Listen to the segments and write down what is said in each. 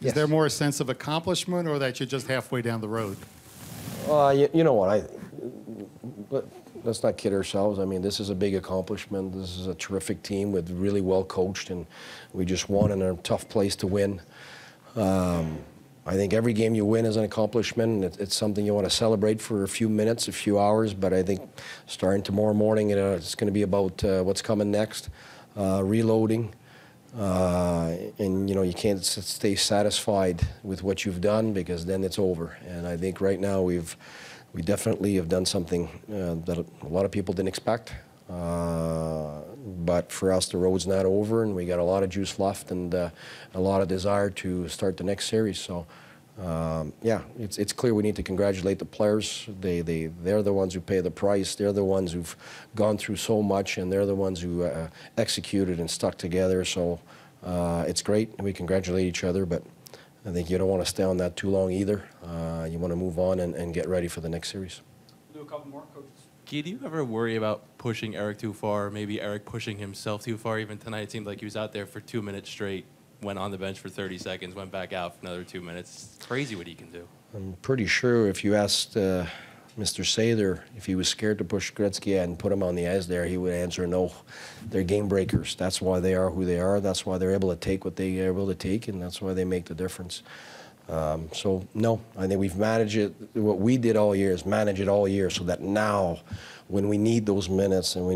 Is there more a sense of accomplishment, or that you're just halfway down the road? You know what, let's not kid ourselves. I mean, this is a big accomplishment. This is a terrific team with really well coached, and we just won in a tough place to win. I think every game you win is an accomplishment, and it's something you want to celebrate for a few minutes, a few hours, but I think starting tomorrow morning, it's going to be about what's coming next, reloading, and you know, you can't stay satisfied with what you've done, because then it's over. And I think right now we definitely have done something that a lot of people didn't expect. But for us, the road's not over, and we got a lot of juice left, and a lot of desire to start the next series. So, yeah, it's clear we need to congratulate the players. They're the ones who pay the price. They're the ones who've gone through so much, and they're the ones who executed and stuck together. So it's great, and we congratulate each other. But I think you don't want to stay on that too long either. You want to move on and get ready for the next series. We'll do a couple more, coaches. Guy, do you ever worry about pushing Erik too far, maybe Erik pushing himself too far? Even tonight, it seemed like he was out there for 2 minutes straight, went on the bench for 30 seconds, went back out for another 2 minutes. It's crazy what he can do. I'm pretty sure if you asked Mr. Sather if he was scared to push Gretzky and put him on the ice there, he would answer no. They're game breakers. That's why they are who they are. That's why they're able to take what they are able to take, and that's why they make the difference. So, no, I think we've managed it. What we did all year is manage it all year so that now, when we need those minutes and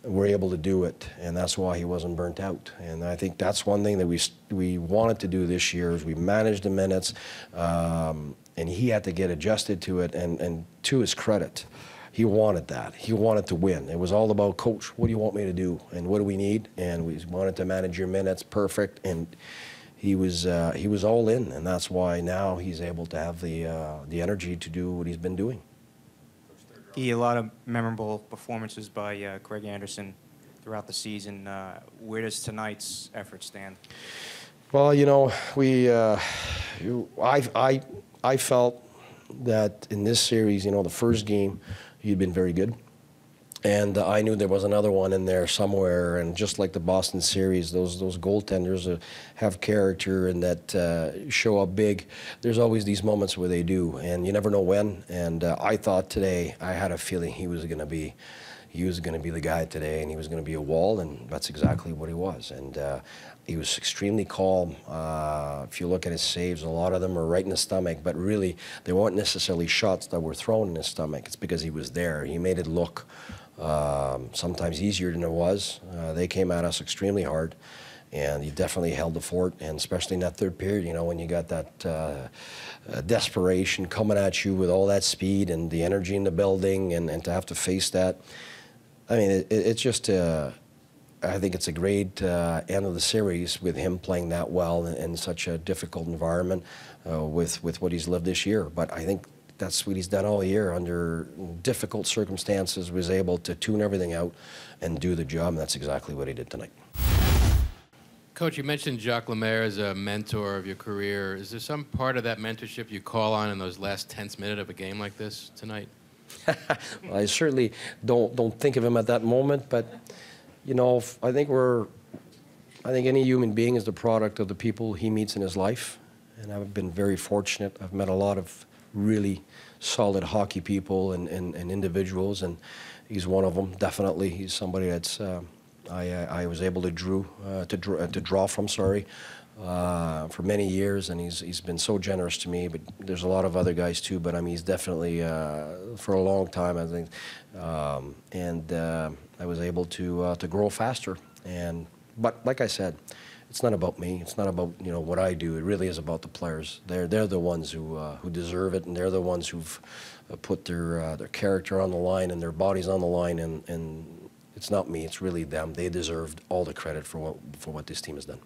we're able to do it, and that's why he wasn't burnt out. And I think that's one thing that we wanted to do this year is we managed the minutes, and he had to get adjusted to it. And to his credit, he wanted that. He wanted to win. It was all about, Coach, what do you want me to do, and what do we need? And we wanted to manage your minutes perfect. And he was all in, and that's why now he's able to have the energy to do what he's been doing. A lot of memorable performances by Greg Anderson throughout the season. Where does tonight's effort stand? Well, you know, I felt that in this series, you know, the first game, he'd been very good. And I knew there was another one in there somewhere, and just like the Boston series, those goaltenders have character and that show up big. There's always these moments where they do, and you never know when. And I thought today, I had a feeling he was going to be the guy today, and he was going to be a wall, and that's exactly what he was. And he was extremely calm. If you look at his saves, a lot of them are right in the stomach, but really, they weren't necessarily shots that were thrown in his stomach. It's because he was there. He made it look sometimes easier than it was. They came at us extremely hard, and he definitely held the fort, and especially in that third period, you know, when you got that desperation coming at you with all that speed and the energy in the building, and to have to face that. I mean, it's just, I think it's a great end of the series with him playing that well in such a difficult environment with what he's lived this year. But I think that's what he's done all year under difficult circumstances, was able to tune everything out and do the job, and that's exactly what he did tonight. Coach, you mentioned Jacques Lemaire as a mentor of your career. Is there some part of that mentorship you call on in those last tense minutes of a game like this tonight? Well, I certainly don't think of him at that moment, but you know, I think any human being is the product of the people he meets in his life, and I've been very fortunate. I've met a lot of really solid hockey people and individuals, and he's one of them. Definitely, he's somebody that's I was able to draw from. Sorry. For many years, and he's been so generous to me. But there's a lot of other guys too. But I mean, he's definitely for a long time, I think, I was able to grow faster. But like I said, it's not about me. It's not about, you know, what I do. It really is about the players. They're the ones who deserve it, and they're the ones who've put their character on the line and their bodies on the line. And it's not me. It's really them. They deserved all the credit for what this team has done.